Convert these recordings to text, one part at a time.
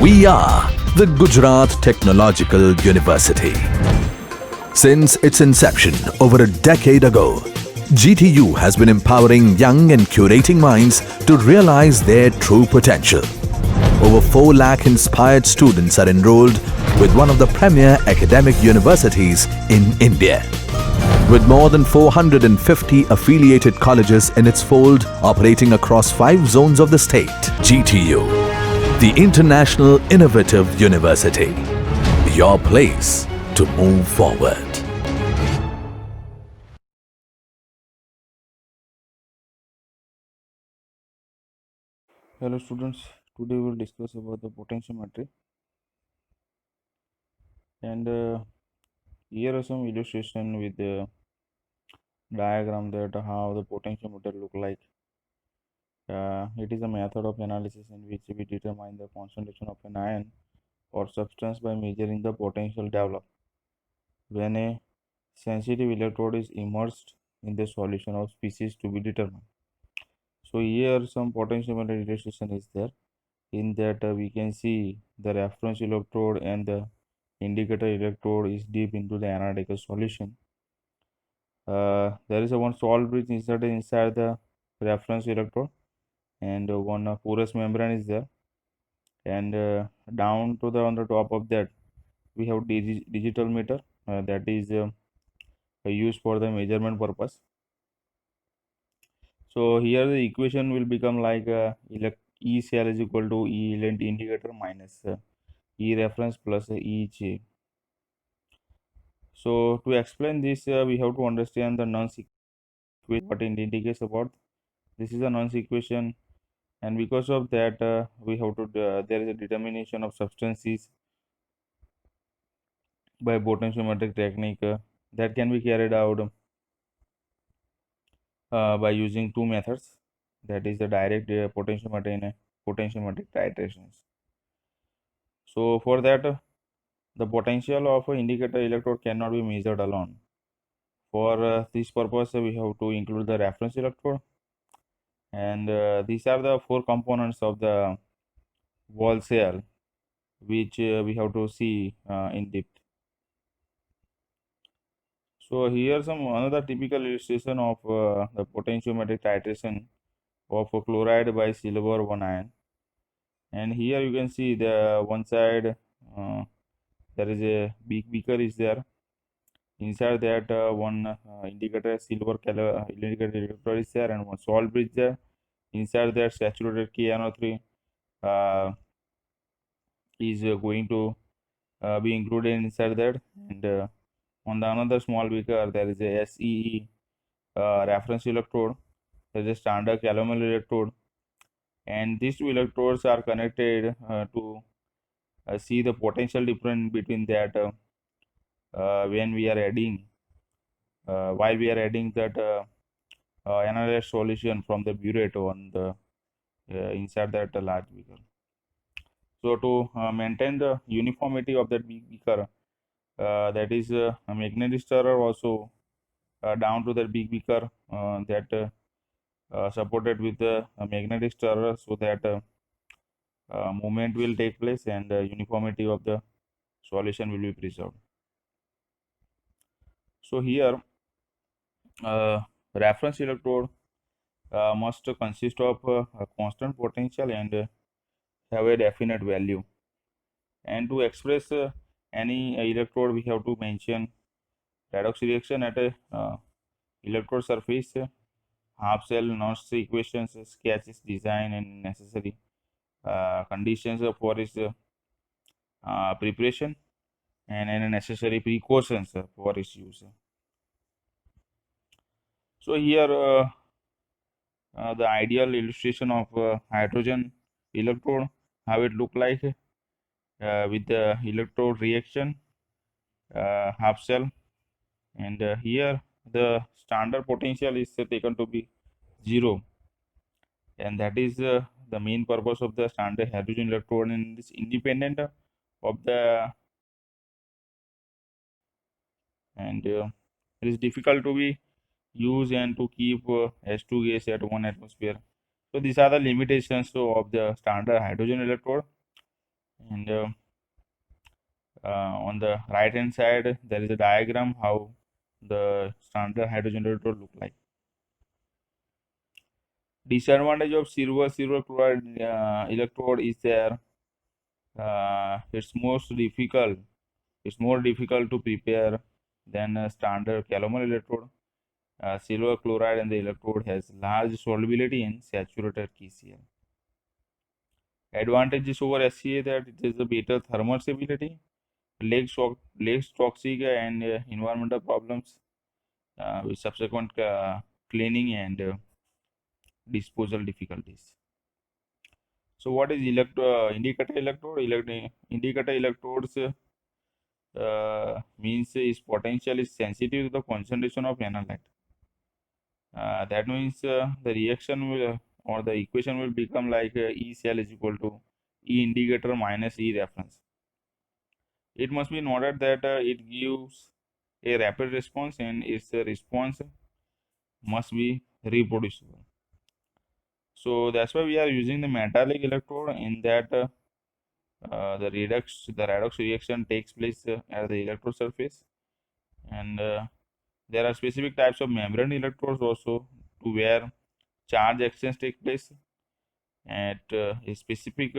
We are the Gujarat Technological University. Since its inception over a decade ago, GTU has been empowering young and curating minds to realize their true potential. Over 4 lakh inspired students are enrolled with one of the premier academic universities in India. With more than 450 affiliated colleges in its fold operating across 5 zones of the state, GTU, the International Innovative University, your place to move forward. Hello students, today we will discuss about the potentiometry and here are some illustration with the diagram that how the potentiometer look like. It is a method of analysis in which we determine the concentration of an ion or substance by measuring the potential developed when a sensitive electrode is immersed in the solution of species to be determined. So here some potentiometer illustration is there. In that we can see the reference electrode and the indicator electrode is deep into the analytical solution. There is a one salt bridge inside the reference electrode, and one porous membrane is there, and down to the on the top of that we have digital meter that is used for the measurement purpose. So here the equation will become like E cell is equal to E indicator minus E reference plus E J. So to explain this, we have to understand the Nernst equation, what it indicates about. This is a Nernst equation, and because of that, we have to there is a determination of substances by potentiometric technique that can be carried out by using 2 methods. That is the direct potentiometer and potentiometric titrations. So for that, the potential of an indicator electrode cannot be measured alone. For this purpose, we have to include the reference electrode, and these are the 4 components of the wall cell which we have to see in depth. So here some another typical illustration of the potentiometric titration of chloride by silver 1 ion, and here you can see the one side there is a big beaker is there. Inside that one indicator silver color indicator electrode is there, and one salt bridge there. Inside that saturated KNO3 is going to be included inside that, and on the another small beaker there is a SEE reference electrode. There is a standard calomel electrode, and these 2 electrodes are connected to see the potential difference between that when we are adding while we are adding that analyzed solution from the burette on the inside that large beaker. So to maintain the uniformity of that big beaker, that is a magnetic stirrer also down to the big beaker that supported with the magnetic stirrer, so that movement will take place and uniformity of the solution will be preserved. So here reference electrode must consist of a constant potential and have a definite value, and to express any electrode we have to mention redox reaction at a electrode surface, half cell Nernst equations, sketches, design, and necessary conditions for its preparation, and any necessary precautions for its use. So here the ideal illustration of hydrogen electrode, how it look like with the electrode reaction half cell, and here the standard potential is taken to be 0, and that is the main purpose of the standard hydrogen electrode, and is independent of the, and it is difficult to be used and to keep H2 gas at 1 atmosphere. So these are the limitations of the standard hydrogen electrode, And on the right hand side, there is a diagram how the standard hydrogen electrode look like. Disadvantage of silver chloride electrode is there. It's more difficult to prepare than a standard calomel electrode. Silver chloride in the electrode has large solubility in saturated KCl. Advantages over SCA that it is a better thermal stability, less toxic and environmental problems with subsequent cleaning and disposal difficulties. So what is indicator electrode? Indicator electrodes means is potential is sensitive to the concentration of analyte. That means the reaction will or the equation will become like E cell is equal to E indicator minus E reference. It must be noted that it gives a rapid response and its response must be reproducible. So that's why we are using the metallic electrode in that the redox reaction takes place at the electrode surface, and there are specific types of membrane electrodes also to where charge exchange takes place at a specific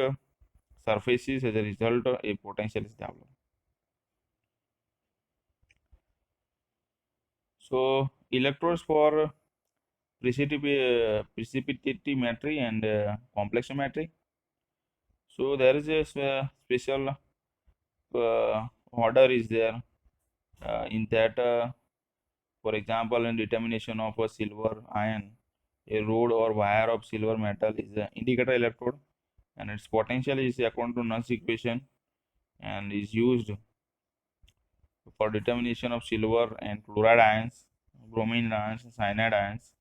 surfaces. As a result, a potential is developed. So electrodes for precipitometry and complexometry. So there is a special order is there in that for example in determination of a silver ion, a rod or wire of silver metal is an indicator electrode and its potential is according to Nernst equation and is used for determination of silver and chloride ions, bromine ions, cyanide ions.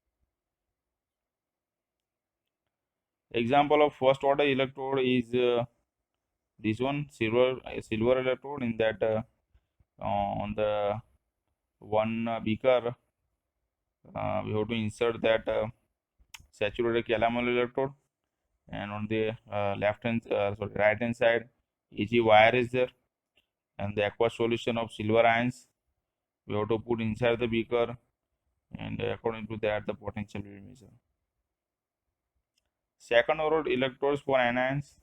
Example of first order electrode is this one, silver electrode, in that on the one beaker we have to insert that saturated calomel electrode, and on the right hand side Ag wire is there, and the aqueous solution of silver ions we have to put inside the beaker, and according to that the potential will be measured. Second order electrodes for anions.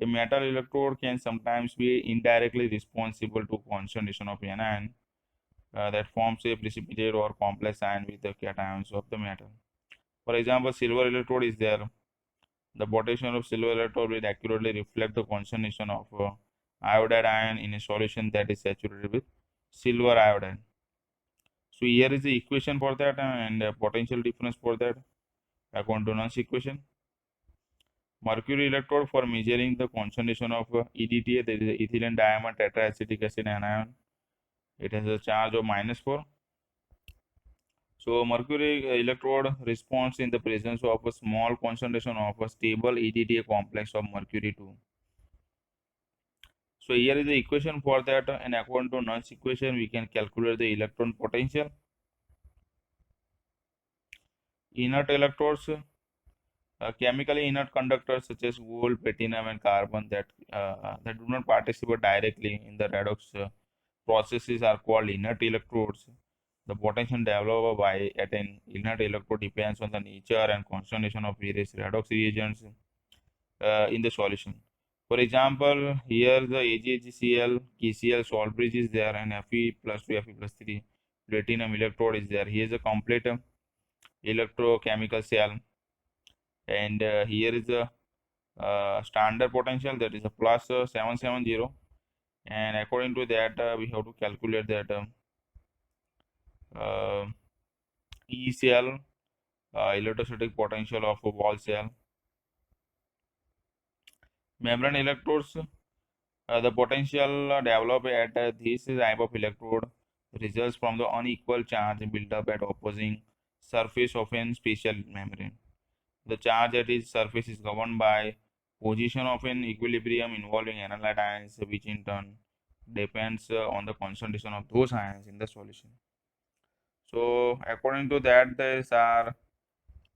A metal electrode can sometimes be indirectly responsible to concentration of anion that forms a precipitate or complex ion with the cations of the metal. For example, silver electrode is there. The potential of silver electrode will accurately reflect the concentration of iodide ion in a solution that is saturated with silver iodide. So here is the equation for that and potential difference for that according to Nernst equation. Mercury electrode for measuring the concentration of EDTA, that is ethylene diamond tetraacetic acid anion. It has a charge of -4. So mercury electrode responds in the presence of a small concentration of a stable EDTA complex of mercury 2. So here is the equation for that, and according to Nernst equation we can calculate the electron potential. Inert electrodes, chemically inert conductors such as gold, platinum and carbon that do not participate directly in the redox processes are called inert electrodes. The potential developed by at an inert electrode depends on the nature and concentration of various redox reagents in the solution. For example, here the AgHCl, KCl salt bridge is there, and Fe plus 2, Fe plus 3 platinum electrode is there. Here is a complete electrochemical cell, and here is the standard potential, that is a plus 770, and according to that we have to calculate that E cell electrostatic potential of a wall cell. Membrane electrodes, the potential developed at this type of electrode results from the unequal charge built up at opposing surface of an special membrane. The charge at its surface is governed by position of an equilibrium involving analyte ions, which in turn depends on the concentration of those ions in the solution. So according to that, these are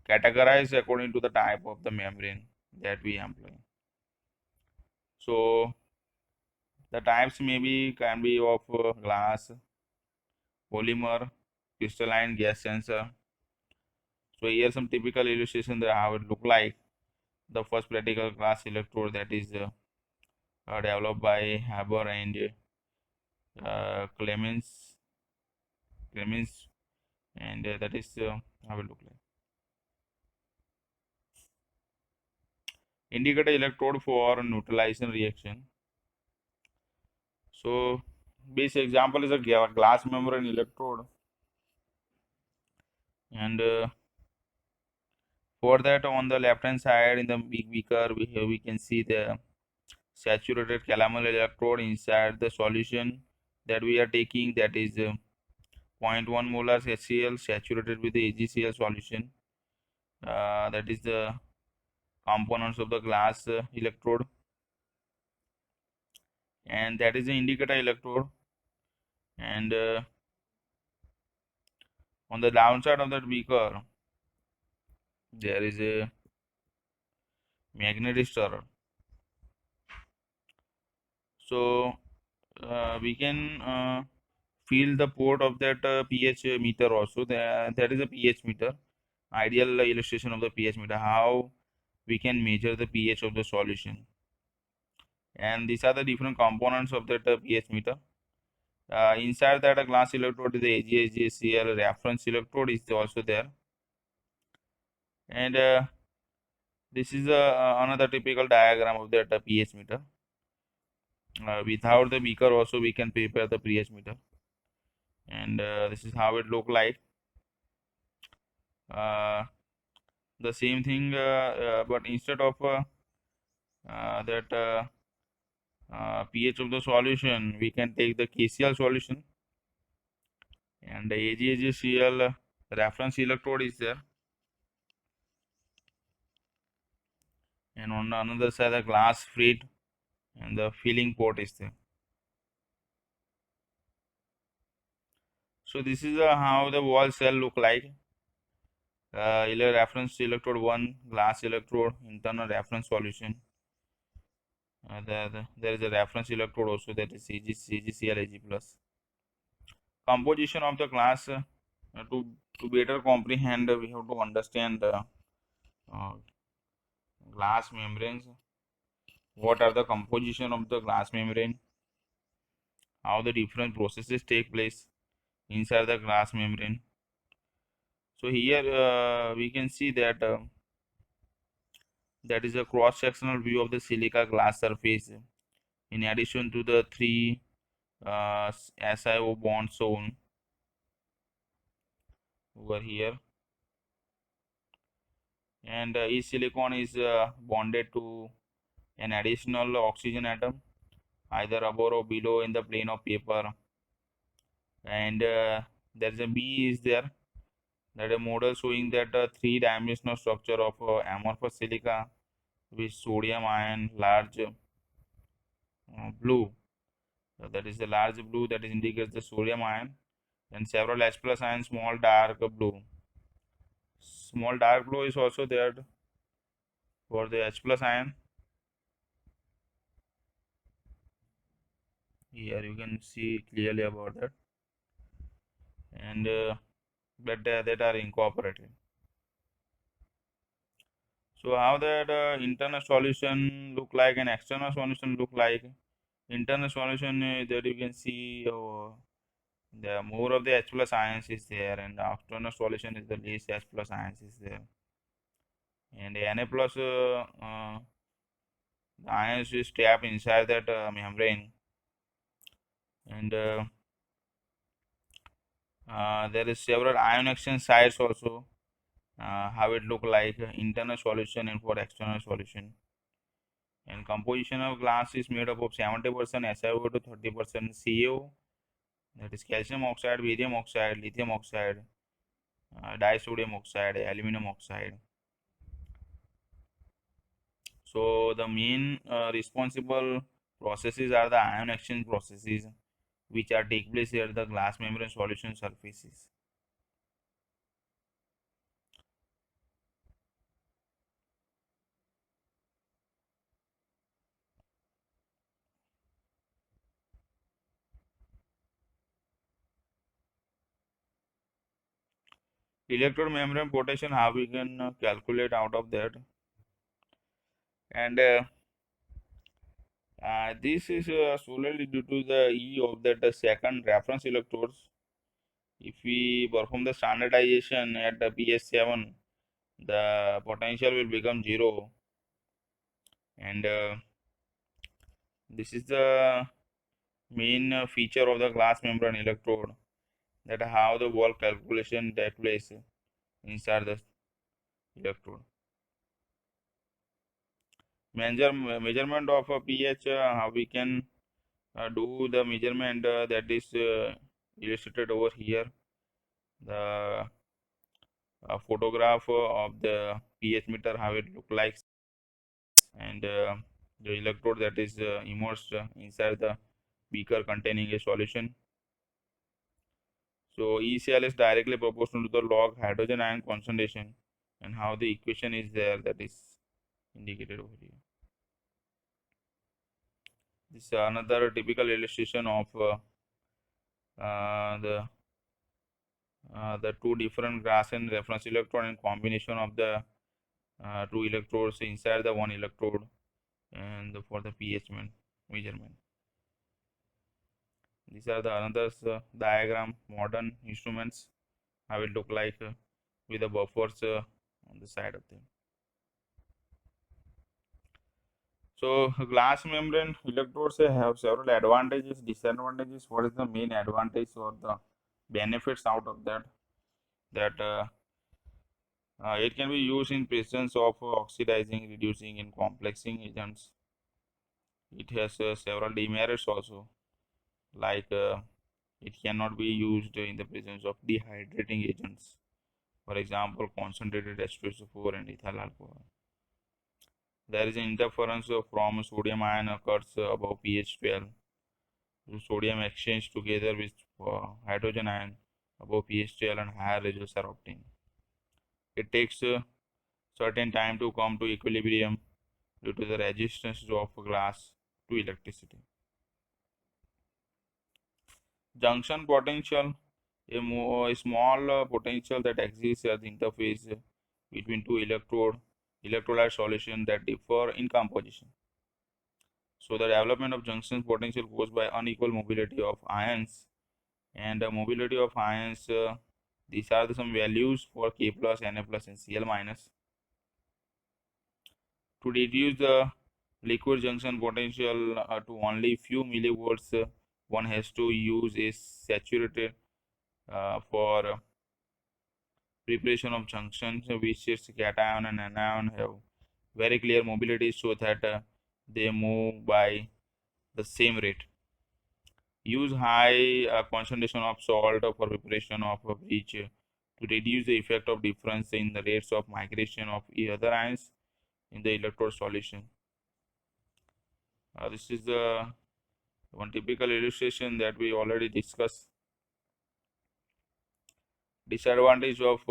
categorized according to the type of the membrane that we employ. So the types can be of glass, polymer, crystalline, gas sensor. So here some typical illustration that how it look like. The first practical glass electrode that is developed by Haber and Clemens, and that is how it look like. Indicator electrode for neutralization reaction. So basic example is a glass membrane electrode, and for that on the left hand side in the big beaker we can see the saturated calomel electrode inside the solution that we are taking, that is 0.1 molar HCl saturated with the AgCl solution. That is the components of the glass electrode, and that is the indicator electrode. And on the downside of that beaker there is a magnetic stirrer. So we can feel the port of that pH meter also. That is a pH meter, ideal illustration of the pH meter, how we can measure the pH of the solution. And these are the different components of that pH meter. Inside that glass electrode, the AgCl reference electrode is also there. And this is another typical diagram of that pH meter. Without the beaker also we can prepare the pH meter, and this is how it look like. The same thing, but instead of that pH of the solution, we can take the KCl solution, and the AgCl reference electrode is there, and on the another side the glass frit and the filling port is there. So this is how the wall cell look like. Reference electrode 1, glass electrode, internal reference solution. There is a reference electrode also, that is AgCl Ag plus. Composition of the glass, to better comprehend we have to understand glass membranes. What are the composition of the glass membrane, how the different processes take place inside the glass membrane. So here we can see that that is a cross sectional view of the silica glass surface, in addition to the 3 SiO bonds shown over here, and each silicon is bonded to an additional oxygen atom either above or below in the plane of paper. And there is a B is there, that a model showing that a 3-dimensional structure of amorphous silica with sodium ion large blue. So that is the large blue that indicates the sodium ion, and several H plus ion small dark blue. Small dark blue is also there for the H plus ion. Here you can see clearly about that, and that are incorporated. So how that internal solution look like and external solution look like? Internal solution, that you can see the more of the H plus ions is there, and the external solution is the least H plus ions is there, and the Na plus the ions is trapped inside that membrane, and there is several ion exchange sites also. How it look like internal solution and for external solution. And composition of glass is made up of 70% SiO to 30% CO, that is calcium oxide, barium oxide, lithium oxide, disodium oxide, aluminum oxide. So the main responsible processes are the ion exchange processes, which are take place here the glass membrane solution surfaces. electrode membrane potential, how we can calculate out of that. And this is solely due to the E of that second reference electrodes. If we perform the standardization at the PS7, the potential will become 0. And this is the main feature of the glass membrane electrode, that how the wall calculation take place inside the electrode. Measurement of a pH, how we can do the measurement, that is illustrated over here. The photograph of the pH meter, how it look like, and the electrode that is immersed inside the beaker containing a solution. So ECL is directly proportional to the log hydrogen ion concentration, and how the equation is there, that is indicated over here. This is another typical illustration of the two different glass and reference electrode and combination of the two electrodes inside the one electrode, and for the pH measurement. These are the another diagram, modern instruments, how it look like with the buffers on the side of them. So glass membrane electrodes have several advantages, disadvantages. What is the main advantage or the benefits out of that? That it can be used in presence of oxidizing, reducing, and complexing agents. It has several demerits also, like it cannot be used in the presence of dehydrating agents. For example, concentrated H2SO4 and ethyl alcohol. There is an interference from sodium ion occurs above pH 12. So sodium exchange together with hydrogen ion above pH 12 and higher results are obtained. It takes a certain time to come to equilibrium due to the resistance of glass to electricity. Junction potential, a small potential that exists at the interface between two electrolyte solutions that differ in composition. So the development of junction potential goes by unequal mobility of ions, and the mobility of ions, these are some values for K plus, Na plus, and Cl minus. To reduce the liquid junction potential to only few millivolts, one has to use a saturated for preparation of junctions which its cation and anion have very clear mobility, so that they move by the same rate. Use high concentration of salt for preparation of a bridge to reduce the effect of difference in the rates of migration of other ions in the electrode solution. This is the one typical illustration that we already discussed. Disadvantage of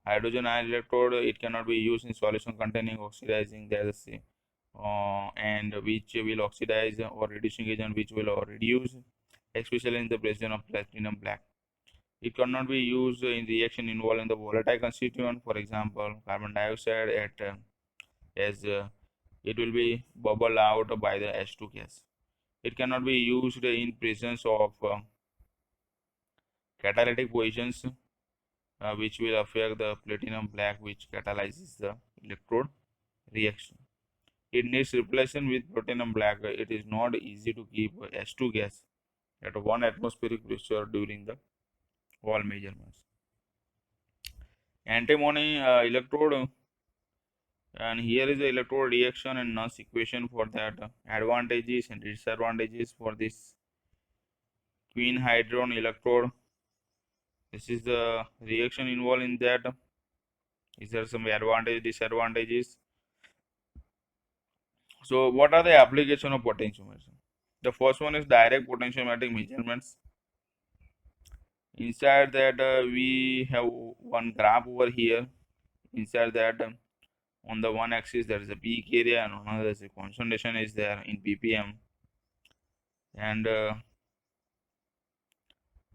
hydrogen ion electrode, it cannot be used in solution containing oxidizing gas and which will oxidize, or reducing agent which will reduce, especially in the presence of platinum black. It cannot be used in reaction involving the volatile constituent, for example carbon dioxide, as it will be bubbled out by the H2 gas. It cannot be used in presence of catalytic positions which will affect the platinum black, which catalyzes the electrode reaction. It needs replacement with platinum black. It is not easy to keep H2 gas at 1 atmospheric pressure during the wall measurements. Antimony electrode, and here is the electrode reaction and Nernst equation for that. Advantages and disadvantages for this quinhydron electrode. This is the reaction involved in that. Is there some advantages, disadvantages? So what are the application of potentiometer? The first one is direct potentiometric measurements. Inside that we have one graph over here. Inside that on the one axis there is a peak area, and on another the concentration is there in ppm. And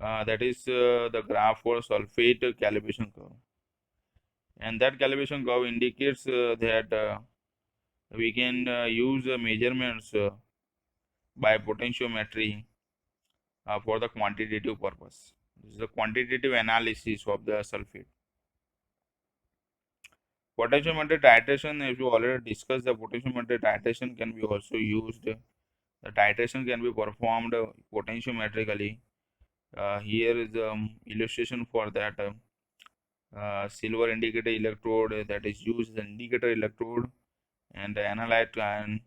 that is the graph for sulfate calibration curve, and that calibration curve indicates that we can use measurements by potentiometry for the quantitative purpose. This is the quantitative analysis of the sulfate. Potentiometer titration, as we already discussed, the potentiometer titration can be also used. The titration can be performed potentiometrically. Here is the illustration for that. Silver indicator electrode that is used as an indicator electrode, and the analyte ion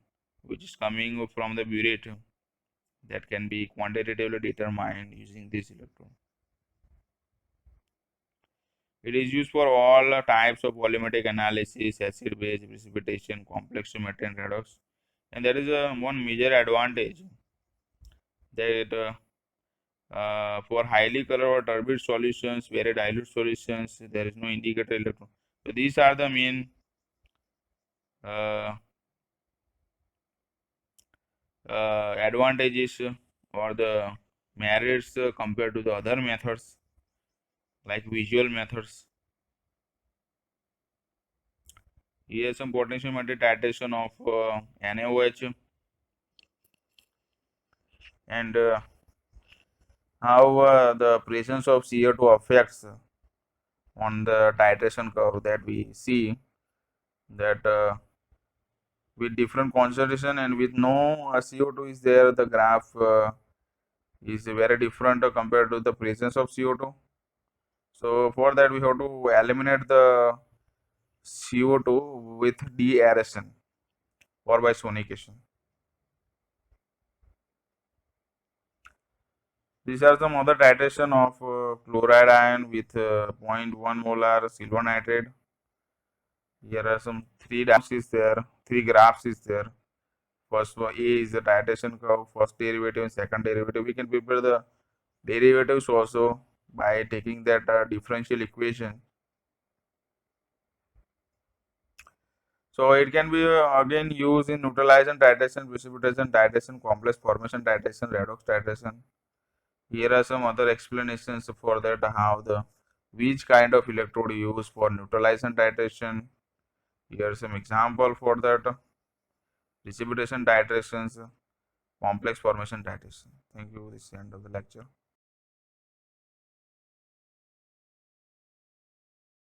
which is coming from the burette that can be quantitatively determined using this electrode. It is used for all types of volumetric analysis, acid base, precipitation, complex geometry, and redox. And there is one major advantage that for highly colored or turbid solutions, very dilute solutions, there is no indicator electron. So these are the main advantages or the merits compared to the other methods like visual methods. Here some potentiometer titration of NaOH, and how the presence of CO2 affects on the titration curve, that we see that with different concentration and with no CO2 is there, the graph is very different compared to the presence of CO2. So for that we have to eliminate the CO2 with deaeration or by sonication. These are some other titration of chloride ion with 0.1 molar silver nitrate. Here are some three graphs is there. First one A is the titration curve, first derivative and second derivative. We can prepare the derivatives also by taking that differential equation. So it can be again used in neutralization titration, precipitation titration, complex formation titration, redox titration. Here are some other explanations for that, how the which kind of electrode used for neutralization titration. Here are some example for that. Precipitation titrations, complex formation titration. Thank you. This is the end of the lecture.